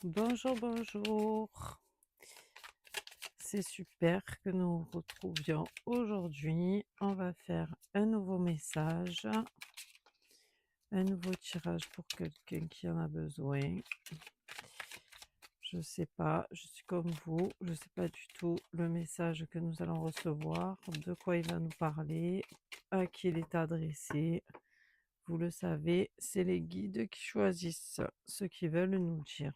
Bonjour, bonjour. C'est super que nous nous retrouvions aujourd'hui. On va faire un nouveau message, un nouveau tirage pour quelqu'un qui en a besoin. Je sais pas, je suis comme vous, je sais pas du tout le message que nous allons recevoir, de quoi il va nous parler, à qui il est adressé. Vous le savez, c'est les guides qui choisissent ce qu'ils veulent nous dire.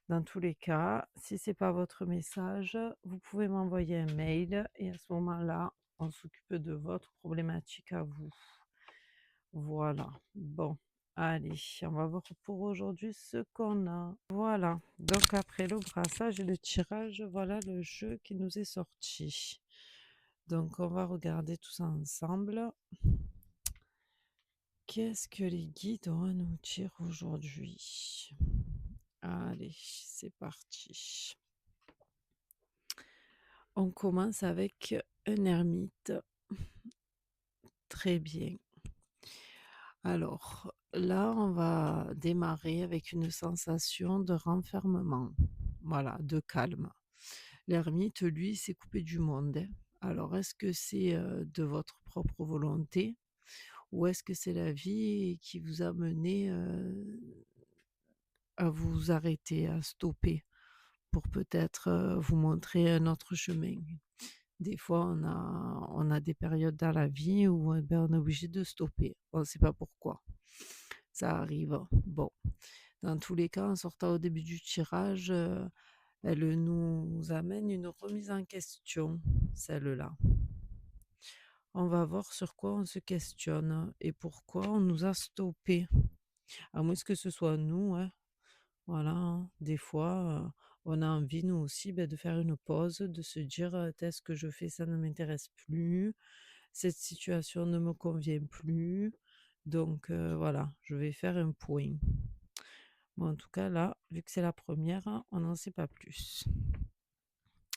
Dans tous les cas, si c'est pas votre message, vous pouvez m'envoyer un mail et à ce moment-là, on s'occupe de votre problématique à vous. Voilà. Bon, allez, on va voir pour aujourd'hui ce qu'on a. Voilà. Donc après le brassage et le tirage, voilà le jeu qui nous est sorti. Donc on va regarder tout ça ensemble. Qu'est-ce que les guides ont à nous dire aujourd'hui? Allez, c'est parti. On commence avec un ermite. Très bien. Alors, là, on va démarrer avec une sensation de renfermement, voilà, de calme. L'ermite, lui, s'est coupé du monde, hein. Alors, est-ce que c'est de votre propre volonté ou est-ce que c'est la vie qui vous a mené à vous arrêter, à stopper pour peut-être vous montrer un autre chemin? Des fois, on a des périodes dans la vie où on est obligé de stopper. On ne sait pas pourquoi. Ça arrive. Bon, dans tous les cas, en sortant au début du tirage, elle nous amène une remise en question, celle-là. On va voir sur quoi on se questionne et pourquoi on nous a stoppés. À moins que ce soit nous, hein. Voilà, hein. Des fois, on a envie, nous aussi, de faire une pause, de se dire est-ce que je fais ça ne m'intéresse plus, cette situation ne me convient plus. Donc voilà, je vais faire un point. Bon, en tout cas, là, vu que c'est la première, on n'en sait pas plus.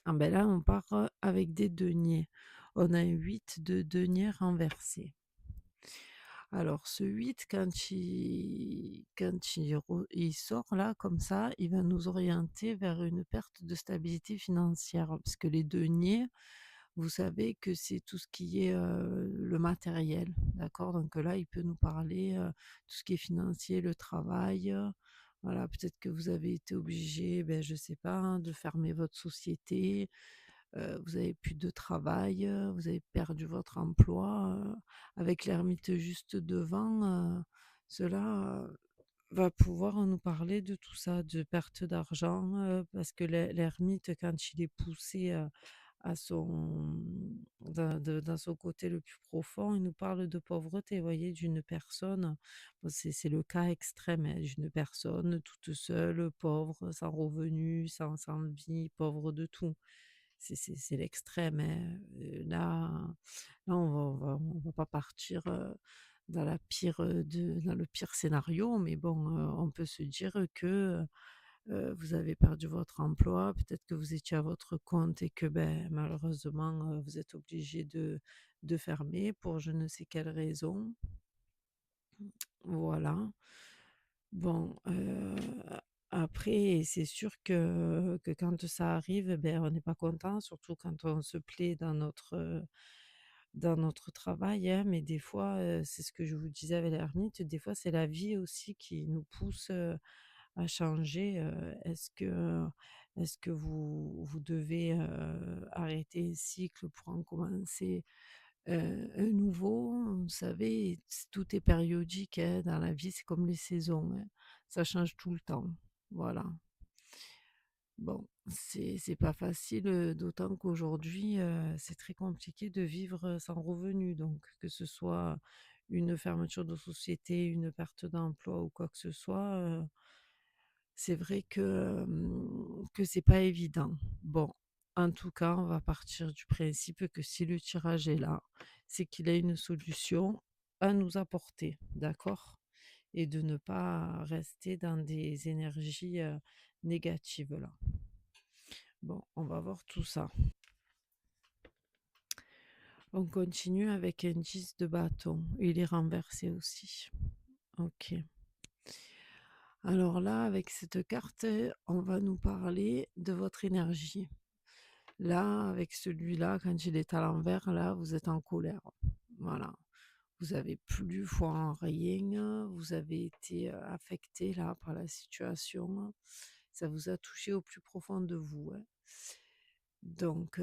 Ah ben là, on part avec des deniers. On a un 8 de deniers renversé. Alors, ce 8, quand il sort là, comme ça, il va nous orienter vers une perte de stabilité financière. Parce que les deniers, vous savez que c'est tout ce qui est le matériel, d'accord? Donc là, il peut nous parler tout ce qui est financier, le travail. Voilà, peut-être que vous avez été obligé, ben, je sais pas, hein, de fermer votre société, vous avez plus de travail, vous avez perdu votre emploi, avec l'ermite juste devant, cela, va pouvoir nous parler de tout ça, de perte d'argent, parce que l'ermite quand il est poussé, à son dans son côté le plus profond, il nous parle de pauvreté, vous voyez? D'une personne, bon c'est le cas extrême, hein, d'une personne toute seule, pauvre, sans revenu, sans vie, pauvre de tout. C'est l'extrême, hein. Là, on va pas partir, dans le pire scénario, mais bon, on peut se dire que, vous avez perdu votre emploi, peut-être que vous étiez à votre compte et que, ben, malheureusement, vous êtes obligé de fermer pour je ne sais quelle raison. Voilà. Bon, après c'est sûr que quand ça arrive, eh ben, on n'est pas content, surtout quand on se plaît dans notre travail, hein, mais des fois, c'est ce que je vous disais avec l'ermite, des fois c'est la vie aussi qui nous pousse, à changer, est-ce que vous devez, arrêter un cycle pour en commencer un nouveau? Vous savez, tout est périodique, hein, dans la vie, c'est comme les saisons, hein, ça change tout le temps. Voilà. Bon, c'est pas facile, d'autant qu'aujourd'hui, c'est très compliqué de vivre, sans revenu. Donc que ce soit une fermeture de société, une perte d'emploi ou quoi que ce soit, c'est vrai que c'est pas évident. Bon, en tout cas, on va partir du principe que si le tirage est là, c'est qu'il a une solution à nous apporter, d'accord? Et de ne pas rester dans des énergies, négatives là. Bon, on va voir tout ça. On continue avec un 10 de bâton. Il est renversé aussi. Ok. Alors là, avec cette carte, on va nous parler de votre énergie. Là, avec celui-là, quand il est à l'envers, là, vous êtes en colère. Voilà. Vous avez plus foi en rien, vous avez été, affecté là par la situation. Ça vous a touché au plus profond de vous, hein. Donc,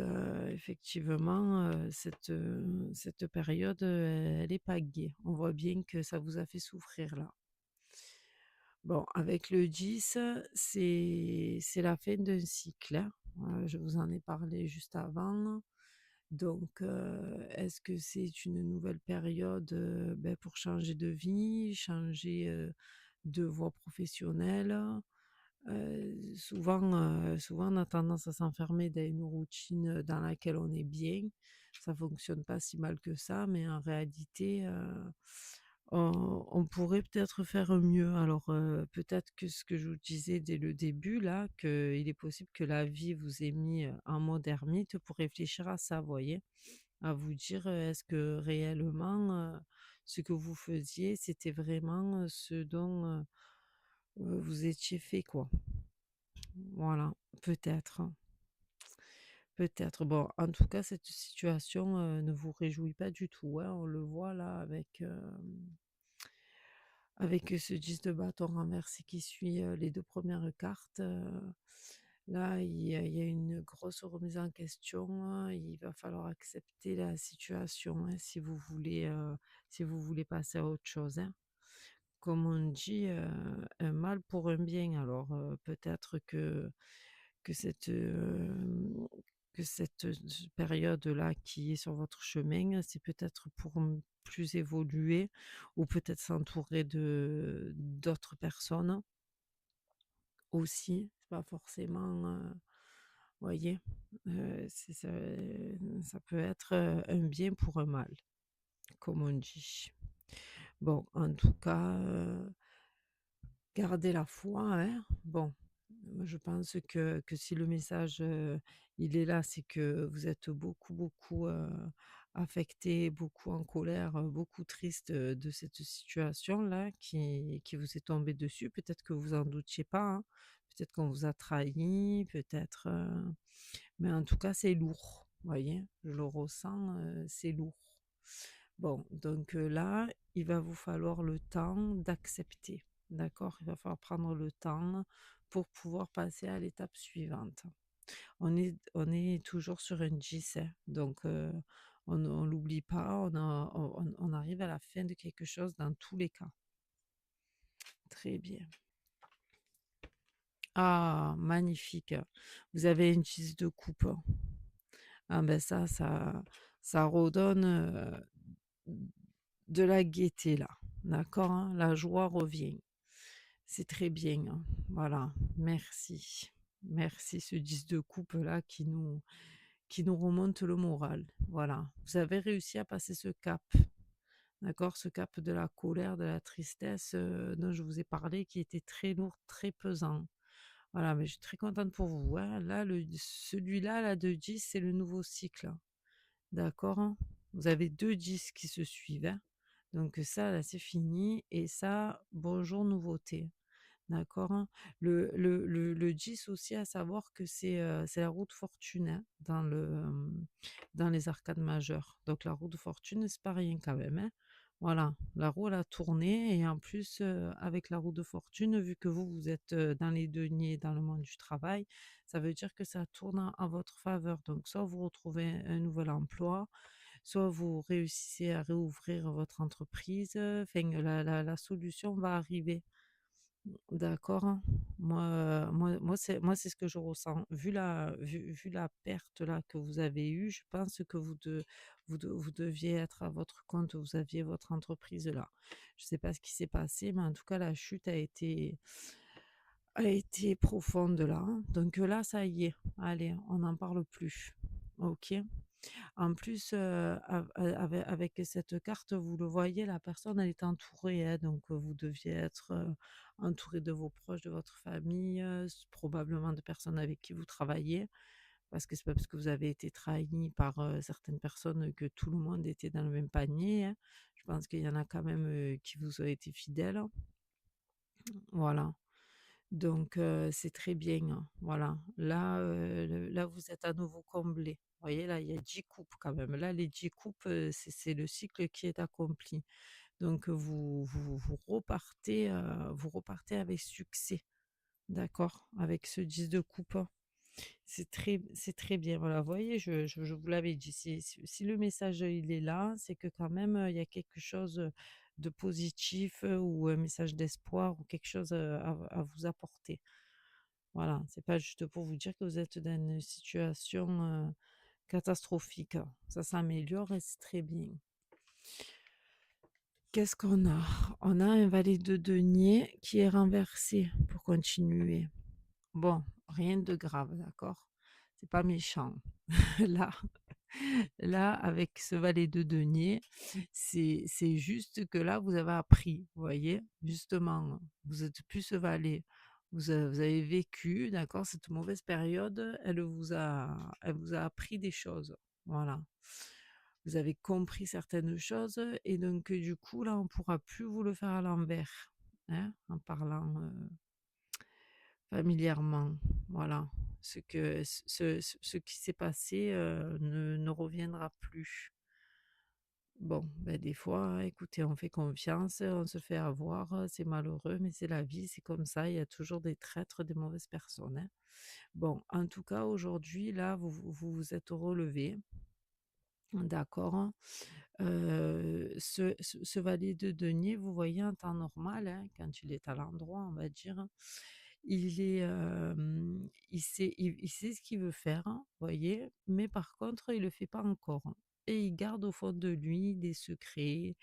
effectivement, cette période, elle est pas gaie. On voit bien que ça vous a fait souffrir là. Bon, avec le 10, c'est la fin d'un cycle, hein. Je vous en ai parlé juste avant. Donc, est-ce que c'est une nouvelle période, pour changer de vie, changer, de voie professionnelle? Souvent on a tendance à s'enfermer dans une routine, dans laquelle on est bien. Ça fonctionne pas si mal que ça, mais en réalité, on pourrait peut-être faire mieux. Alors, peut-être que ce que je vous disais dès le début là, qu'il est possible que la vie vous ait mis, en mode ermite pour réfléchir à ça, vous voyez? À vous dire, est-ce que réellement, ce que vous faisiez, c'était vraiment, ce dont, vous étiez fait, quoi? Voilà, peut-être, hein, peut-être. Bon, en tout cas, cette situation, ne vous réjouit pas du tout, hein. On le voit là avec ce 10 de bâton renversé qui suit, les 2 premières cartes, là, il y a une grosse remise en question, hein. Il va falloir accepter la situation, hein, si vous voulez passer à autre chose, hein. Comme on dit, un mal pour un bien. Alors, peut-être que cette, que cette, période-là qui est sur votre chemin, c'est peut-être pour, plus évoluer ou peut-être s'entourer de d'autres personnes aussi. C'est pas forcément, voyez? C'est ça peut être, un bien pour un mal, comme on dit. Bon, en tout cas, garder la foi, hein. Bon, moi je pense que si le message, il est là, c'est que vous êtes beaucoup, beaucoup, affectés, beaucoup en colère, beaucoup triste, de cette situation-là qui vous est tombée dessus. Peut-être que vous en doutiez pas, hein. Peut-être qu'on vous a trahi, peut-être, mais en tout cas, c'est lourd, vous voyez? Je le ressens, c'est lourd. Bon, donc là, il va vous falloir le temps d'accepter, d'accord? Il va falloir prendre le temps pour pouvoir passer à l'étape suivante. On est toujours sur un 10, hein, donc on l'oublie pas, on arrive à la fin de quelque chose dans tous les cas. Très bien. Ah, magnifique. Vous avez une 10 de coupe. Ah ben ça redonne, de la gaieté là, d'accord, hein? La joie revient. C'est très bien, hein. Voilà, merci. Merci ce 10 de coupe là qui nous remonte le moral. Voilà, vous avez réussi à passer ce cap, d'accord? Ce cap de la colère, de la tristesse, dont je vous ai parlé qui était très lourd, très pesant. Voilà, mais je suis très contente pour vous, hein. Là, celui-là, là, de 10, c'est le nouveau cycle, hein. D'accord, hein? Vous avez 2 10 qui se suivent, hein. Donc ça, là, c'est fini et ça, bonjour nouveauté. D'accord, hein? Le 10 aussi, à savoir que c'est la roue de fortune, hein, dans les arcades majeures. Donc la roue de fortune, c'est pas rien quand même, hein. Voilà, la roue, elle a tourné et en plus, avec la roue de fortune, vu que vous êtes, dans les deniers, dans le monde du travail, ça veut dire que ça tourne en votre faveur. Donc soit vous retrouvez un nouvel emploi, soit vous réussissez à réouvrir votre entreprise, enfin la solution va arriver. D'accord, hein. Moi, c'est ce que je ressens. Vu la perte là que vous avez eue, je pense que vous deviez être à votre compte, vous aviez votre entreprise là. Je sais pas ce qui s'est passé, mais en tout cas la chute a été profonde là, hein. Donc là, ça y est, allez, on n'en parle plus. OK? En plus, avec cette carte, vous le voyez, la personne, elle est entourée, hein, donc vous deviez être, entouré de vos proches, de votre famille, probablement de personnes avec qui vous travaillez. Parce que c'est pas parce que vous avez été trahi par, certaines personnes que tout le monde était dans le même panier, hein. Je pense qu'il y en a quand même, qui vous ont été fidèles. Voilà. Donc c'est très bien, hein, voilà. Là, là, vous êtes à nouveau comblé. Vous voyez, là, il y a 10 coupes quand même. Là, les 10 coupes, c'est le cycle qui est accompli. Donc vous repartez avec succès, d'accord? Avec ce 10 de coupe. C'est très bien. Voilà, vous voyez, je vous l'avais dit, si le message, il est là, c'est que quand même, il y a quelque chose, de positif, ou un message d'espoir ou quelque chose, à vous apporter. Voilà, c'est pas juste pour vous dire que vous êtes dans une situation, catastrophique. Ça s'améliore et c'est très bien. Qu'est-ce qu'on a? On a un valet de denier qui est renversé pour continuer. Bon, rien de grave, d'accord? C'est pas méchant. Là, là, avec ce valet de denier, c'est juste que là, vous avez appris, vous voyez? Justement, vous êtes plus ce valet. Vous avez vécu, d'accord, cette mauvaise période, elle vous a appris des choses. Voilà. Vous avez compris certaines choses et donc du coup, là, on pourra plus vous le faire à l'envers, hein, en parlant, familièrement. Voilà. Ce qui s'est passé, ne reviendra plus. Bon, ben, des fois, écoutez, on fait confiance, on se fait avoir, c'est malheureux, mais c'est la vie, c'est comme ça, il y a toujours des traîtres, des mauvaises personnes, hein. Bon, en tout cas, aujourd'hui, là, vous vous êtes relevé, d'accord? Ce valet de denier, vous voyez, en temps normal, hein, quand il est à l'endroit, on va dire, il sait ce qu'il veut faire, hein, voyez, mais par contre, il le fait pas encore, hein, et il garde au fond de lui des secrets,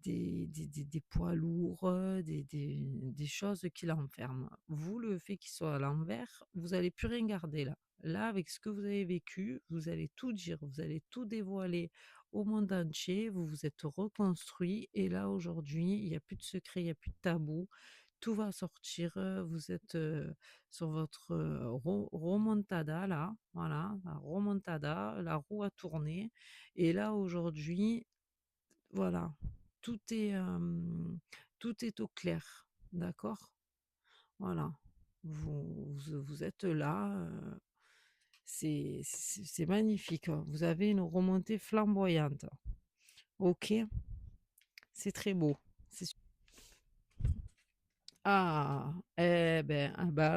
des poids lourds, des choses qui l'enferment. Vous, le fait qu'il soit à l'envers, vous allez plus rien garder là. Là, avec ce que vous avez vécu, vous allez tout dire, vous allez tout dévoiler au monde entier, vous vous êtes reconstruit et là, aujourd'hui, il y a plus de secrets, il y a plus de tabous, tout va sortir, vous êtes, sur votre, remontada là, voilà, la remontada, la roue a tourné et là, aujourd'hui, voilà, tout est, tout est au clair, d'accord? Voilà. Vous êtes là, c'est magnifique, hein. Vous avez une remontée flamboyante. OK, c'est très beau. C'est su ah! Eh ben, ah bah,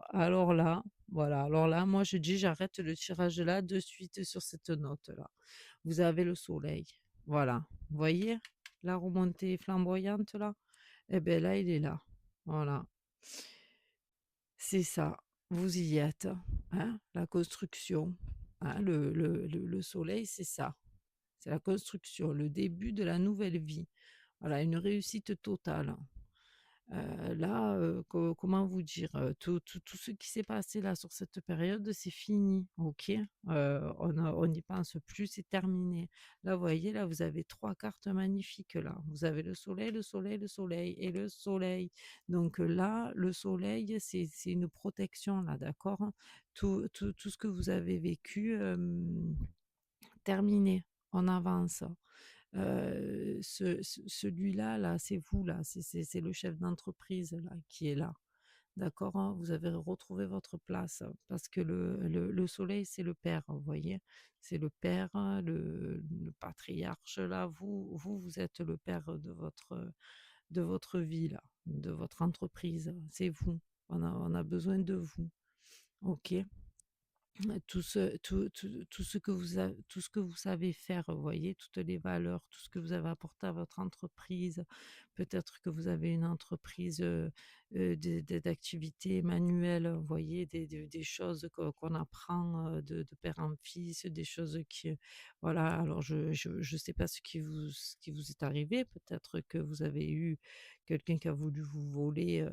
alors là, voilà, alors là, moi je dis j'arrête le tirage là, de suite sur cette note-là. Vous avez le soleil, voilà. Vous voyez? La remontée flamboyante là? Eh ben là, il est là. Voilà. C'est ça, vous y êtes, hein, la construction, hein, le soleil, c'est ça. C'est la construction, le début de la nouvelle vie. Voilà, une réussite totale. Là, comment vous dire? Tout ce qui s'est passé là sur cette période, c'est fini, OK? On n'y pense plus, c'est terminé. Là, vous voyez, là, vous avez 3 cartes magnifiques là. Vous avez le soleil, le soleil, le soleil et le soleil. Donc, là, le soleil, c'est une protection là, d'accord? Tout ce que vous avez vécu, terminé, on avance. Celui-là, là, c'est vous, là, c'est le chef d'entreprise, là, qui est là. D'accord, hein? Vous avez retrouvé votre place parce que le soleil, c'est le père, vous voyez? C'est le père, hein, le patriarche, là. Vous êtes le père de votre vie, là, de votre entreprise. C'est vous. On a besoin de vous. OK? Tout ce que tout ce que vous savez faire, vous voyez, toutes les valeurs, tout ce que vous avez apporté à votre entreprise. Peut-être que vous avez une entreprise, d'activités manuelles, vous voyez, des choses qu'on apprend, de père en fils, des choses qui, voilà. Alors je sais pas ce qui vous est arrivé. Peut-être que vous avez eu quelqu'un qui a voulu vous voler,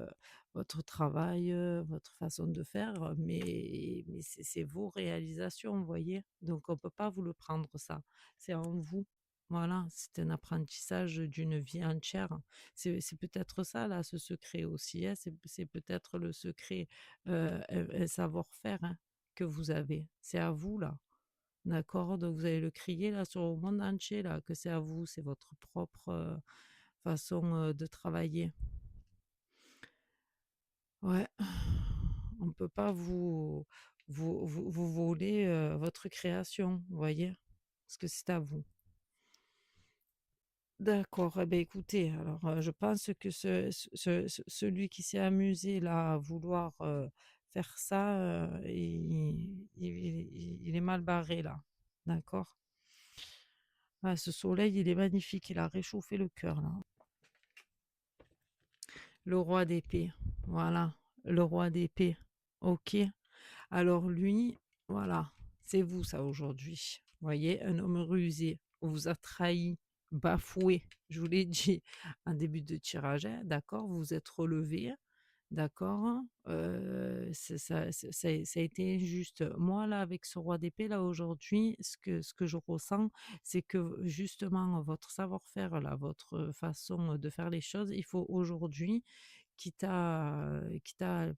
votre travail, votre façon de faire, mais c'est vos réalisations, vous voyez? Donc on peut pas vous le prendre ça, c'est en vous. Voilà, c'est un apprentissage d'une vie entière. C'est peut-être ça là, ce secret aussi, hein, c'est peut-être le secret, un savoir-faire, hein, que vous avez. C'est à vous là, d'accord? Donc vous allez le crier là sur le monde entier là, que c'est à vous, c'est votre propre, façon, de travailler. Ouais, on peut pas vous voler, votre création, vous voyez? Parce que c'est à vous. D'accord, eh beh, écoutez, alors, je pense que celui qui s'est amusé là à vouloir, faire ça, il est mal barré là, d'accord? Ah, ce soleil, il est magnifique, il a réchauffé le cœur là. Le roi d'épée, voilà, le roi d'épée, OK. Alors lui, voilà, c'est vous ça aujourd'hui. Vous voyez? Un homme rusé, on vous a trahi, bafoué, je vous l'ai dit en début de tirage, hein, d'accord? Vous vous êtes relevé, d'accord? Ça a été injuste. Moi là, avec ce roi d'épée là aujourd'hui, ce que je ressens, c'est que justement votre savoir-faire là, votre façon de faire les choses, il faut aujourd'hui quitte à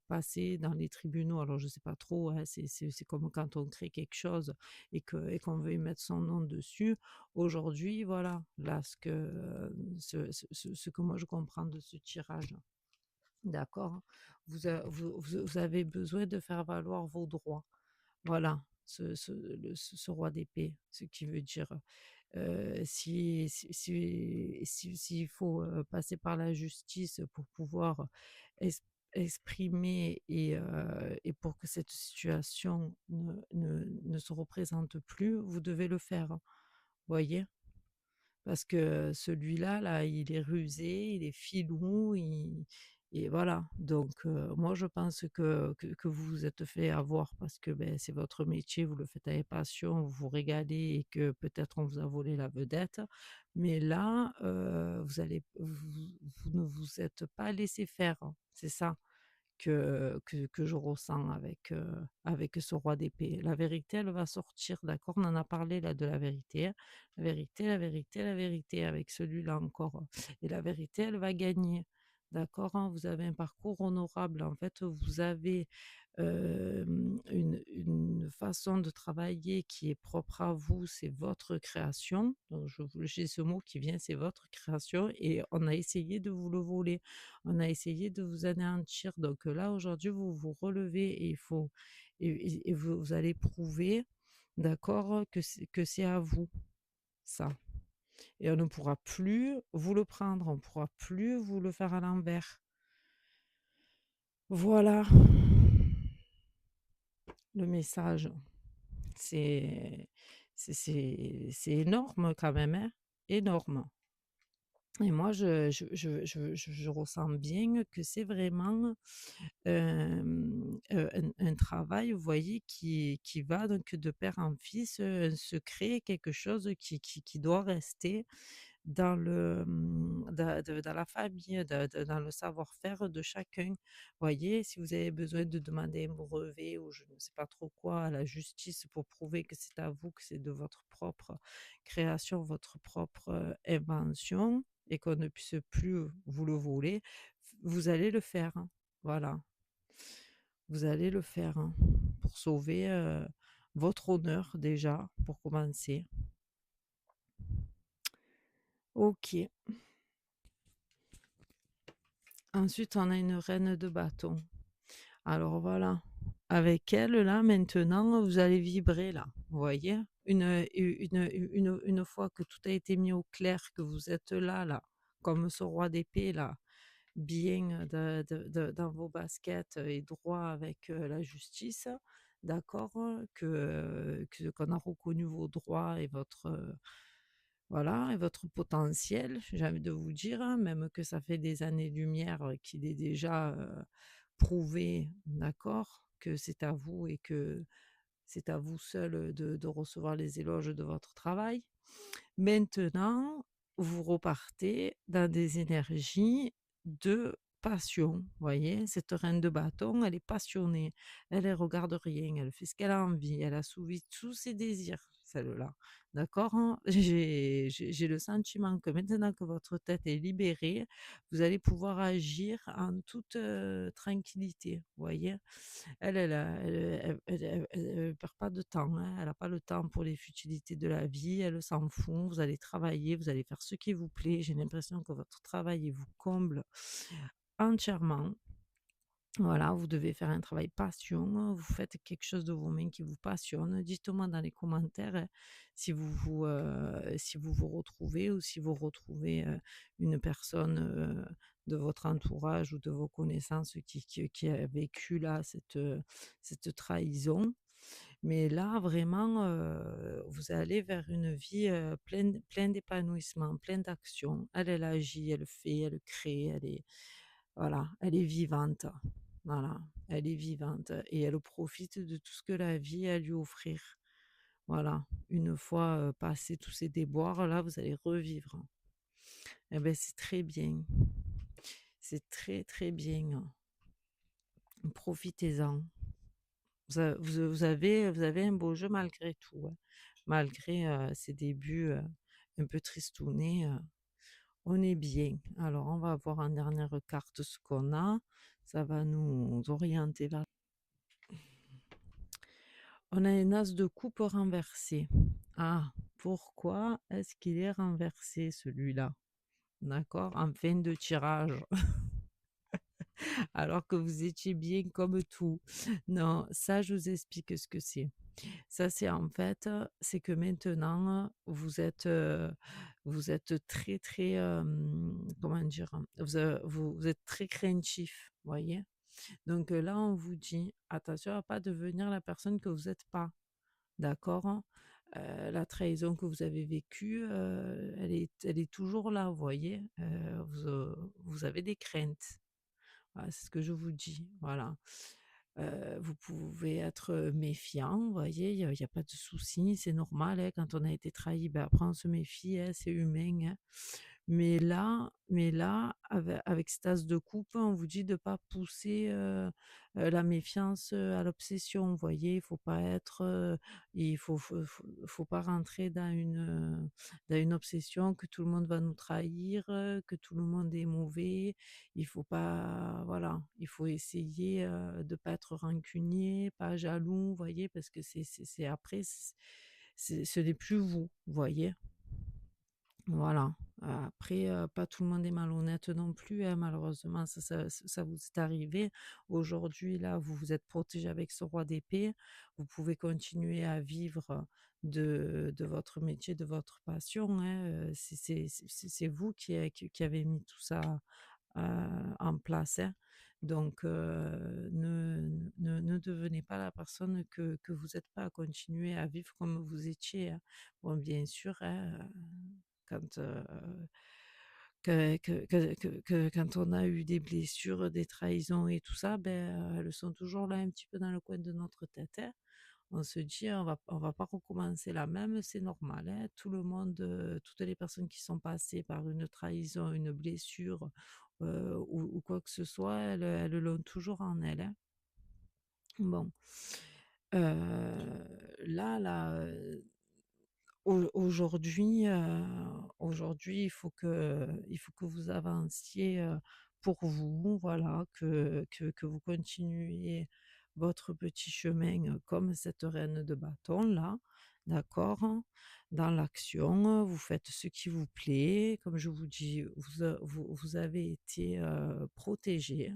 passer dans les tribunaux, alors je sais pas trop, hein, c'est comme quand on crée quelque chose et qu'on veut y mettre son nom dessus. Aujourd'hui, voilà, là, ce que moi je comprends de ce tirage, d'accord? Vous avez besoin de faire valoir vos droits. Voilà, ce roi d'épée, ce qui veut dire, s'il faut, passer par la justice pour pouvoir es exprimer et pour que cette situation ne se représente plus, vous devez le faire, voyez? Parce que celui-là, là, il est rusé, il est filou, et voilà. Donc, moi, je pense que vous vous êtes fait avoir parce que, beh, c'est votre métier, vous le faites avec passion, vous vous régalez et que peut-être on vous a volé la vedette. Mais là, vous ne vous êtes pas laissé faire, hein. C'est ça que je ressens avec ce roi d'épée. La vérité, elle va sortir, d'accord? On en a parlé là de la vérité, hein. La vérité, la vérité, la vérité avec celui-là encore, et la vérité, elle va gagner, d'accord, hein? Vous avez un parcours honorable. En fait, vous avez, une façon de travailler qui est propre à vous, c'est votre création. Donc j'ai ce mot qui vient, c'est votre création et on a essayé de vous le voler. On a essayé de vous anéantir. Donc là, aujourd'hui, vous vous relevez et il faut et vous allez prouver, d'accord, que c'est à vous, ça. Et on ne pourra plus vous le prendre, on ne pourra plus vous le faire à l'envers. Voilà le message. C'est c'est énorme quand même, hein, énorme. Et moi, je ressens bien que c'est vraiment, un travail, vous voyez, qui va donc de père en fils, un secret, quelque chose qui doit rester dans dans la famille, dans le savoir-faire de chacun. Vous voyez, si vous avez besoin de demander un brevet ou je ne sais pas trop quoi à la justice pour prouver que c'est à vous, que c'est de votre propre création, votre propre, invention et qu'on ne puisse plus vous le voler, vous allez le faire, hein. Voilà, vous allez le faire, hein, pour sauver, votre honneur déjà, pour commencer. OK. Ensuite, on a une reine de bâton. Alors voilà, avec elle là maintenant, vous allez vibrer là, vous voyez? Une fois que tout a été mis au clair, que vous êtes là, là, comme ce roi d'épée là, bien dans vos baskets et droit avec, la justice, d'accord? Qu'on a reconnu vos droits et votre, voilà, et votre potentiel, j'ai envie de vous dire, hein, même que ça fait des années-lumière, qu'il est déjà, prouvé, d'accord, que c'est à vous et que c'est à vous seul, de recevoir les éloges de votre travail. Maintenant, vous repartez dans des énergies de passion, vous voyez? Cette reine de bâton, elle est passionnée, elle regarde rien, elle fait ce qu'elle a envie, elle assouvit tous ses désirs, celle-là, d'accord, hein? J'ai le sentiment que maintenant que votre tête est libérée, vous allez pouvoir agir en toute, tranquillité, vous voyez? Elle perd pas de temps, hein, elle a pas le temps pour les futilités de la vie, elle s'en fout. Vous allez travailler, vous allez faire ce qui vous plaît. J'ai l'impression que votre travail, il vous comble entièrement. Voilà, vous devez faire un travail passion, vous faites quelque chose de vos mains qui vous passionne. Dites-moi dans les commentaires, si vous vous retrouvez ou si vous retrouvez, une personne, de votre entourage ou de vos connaissances qui a vécu là cette trahison. Mais là vraiment, vous allez vers une vie, pleine d'épanouissement, pleine d'action. Elle, elle agit, elle fait, elle crée, voilà, elle est vivante. Voilà, elle est vivante et elle profite de tout ce que la vie a à lui offrir. Voilà, une fois, passés tous ces déboires là, vous allez revivre. Et beh, c'est très bien. C'est très, très bien. Profitez-en. Vous avez un beau jeu malgré tout, hein. Malgré, ces débuts, un peu tristounets, on est bien. Alors on va voir en dernière carte ce qu'on a. Ça va nous orienter vers. On a un as de coupe renversé. Ah, pourquoi est-ce qu'il est renversé celui-là? D'accord? En fin de tirage, alors que vous étiez bien comme tout. Non, ça, je vous explique ce que c'est. Ça, c'est en fait, c'est que maintenant, vous êtes très, très, comment dire? Vous êtes très craintif, voyez? Donc là, on vous dit: «Attention à pas devenir la personne que vous êtes pas». D'accord, hein. La trahison que vous avez vécue, elle est toujours là, vous voyez? Vous avez des craintes. Voilà, c'est ce que je vous dis, voilà. Vous pouvez être, méfiant, vous voyez? Il y a pas de souci, c'est normal, hein, quand on a été trahi, ben, après on se méfie, hein, c'est humain, hein. Mais là, avec cette as de coupe, on vous dit de pas pousser, la méfiance, à l'obsession, vous voyez? Il faut pas rentrer dans une obsession que tout le monde va nous trahir, que tout le monde est mauvais. Il faut pas, voilà, il faut essayer, de pas être rancunier, pas jaloux, vous voyez? Parce que c'est après, ce n'est plus vous, vous voyez? Voilà. Après, pas tout le monde est malhonnête non plus, hein, malheureusement, ça vous est arrivé. Aujourd'hui, là, vous vous êtes protégé avec ce roi d'épée. Vous pouvez continuer à vivre de votre métier, de votre passion, hein, c'est vous qui avez mis tout ça, en place, hein. Donc ne devenez pas la personne que vous n'êtes pas. Continuez à vivre comme vous étiez, hein. Bon, bien sûr, hein, quand, quand on a eu des blessures, des trahisons et tout ça, ben, elles sont toujours là un petit peu dans le coin de notre tête, hein. On se dit: «On va pas recommencer la même», c'est normal, hein. Tout le monde, toutes les personnes qui sont passées par une trahison, une blessure, ou quoi que ce soit, elles l'ont toujours en elles, hein. Bon, là, aujourd'hui, il faut que vous avanciez, pour vous, voilà, que vous continuiez votre petit chemin, comme cette reine de bâton là, d'accord? Dans l'action, vous faites ce qui vous plaît. Comme je vous dis, vous avez été, protégés,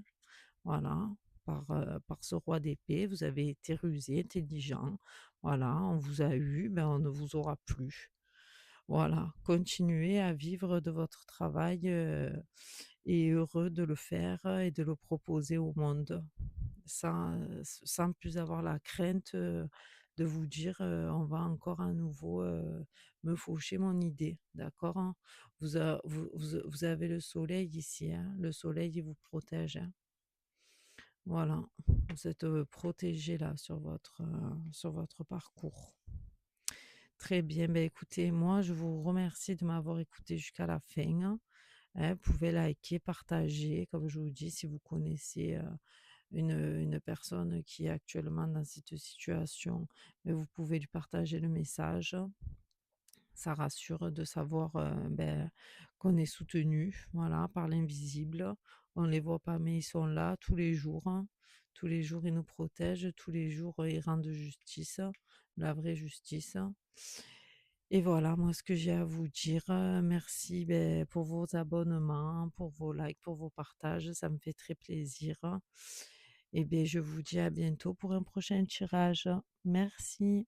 voilà, par ce roi d'épée. Vous avez été rusé, intelligent. Voilà, on vous a eu, ben, on ne vous aura plus. Voilà, continuez à vivre de votre travail, et heureux de le faire, et de le proposer au monde. Sans plus avoir la crainte, de vous dire, «On va encore à nouveau, me faucher mon idée», d'accord, hein? Vous avez le soleil ici, hein, le soleil, il vous protège, hein. Voilà, vous êtes, protégés là sur votre parcours. Très bien, ben écoutez, moi je vous remercie de m'avoir écouté jusqu'à la fin, hein. Vous pouvez liker, partager, comme je vous dis, si vous connaissez, une personne qui est actuellement dans cette situation, mais vous pouvez lui partager le message. Ça rassure de savoir, ben, qu'on est soutenu, voilà, par l'invisible. On ne les voit pas, mais ils sont là tous les jours, hein. Tous les jours, ils nous protègent, tous les jours, ils rendent justice, la vraie justice. Et voilà, moi, ce que j'ai à vous dire, merci, beh, pour vos abonnements, pour vos likes, pour vos partages, ça me fait très plaisir. Et beh, je vous dis à bientôt pour un prochain tirage. Merci.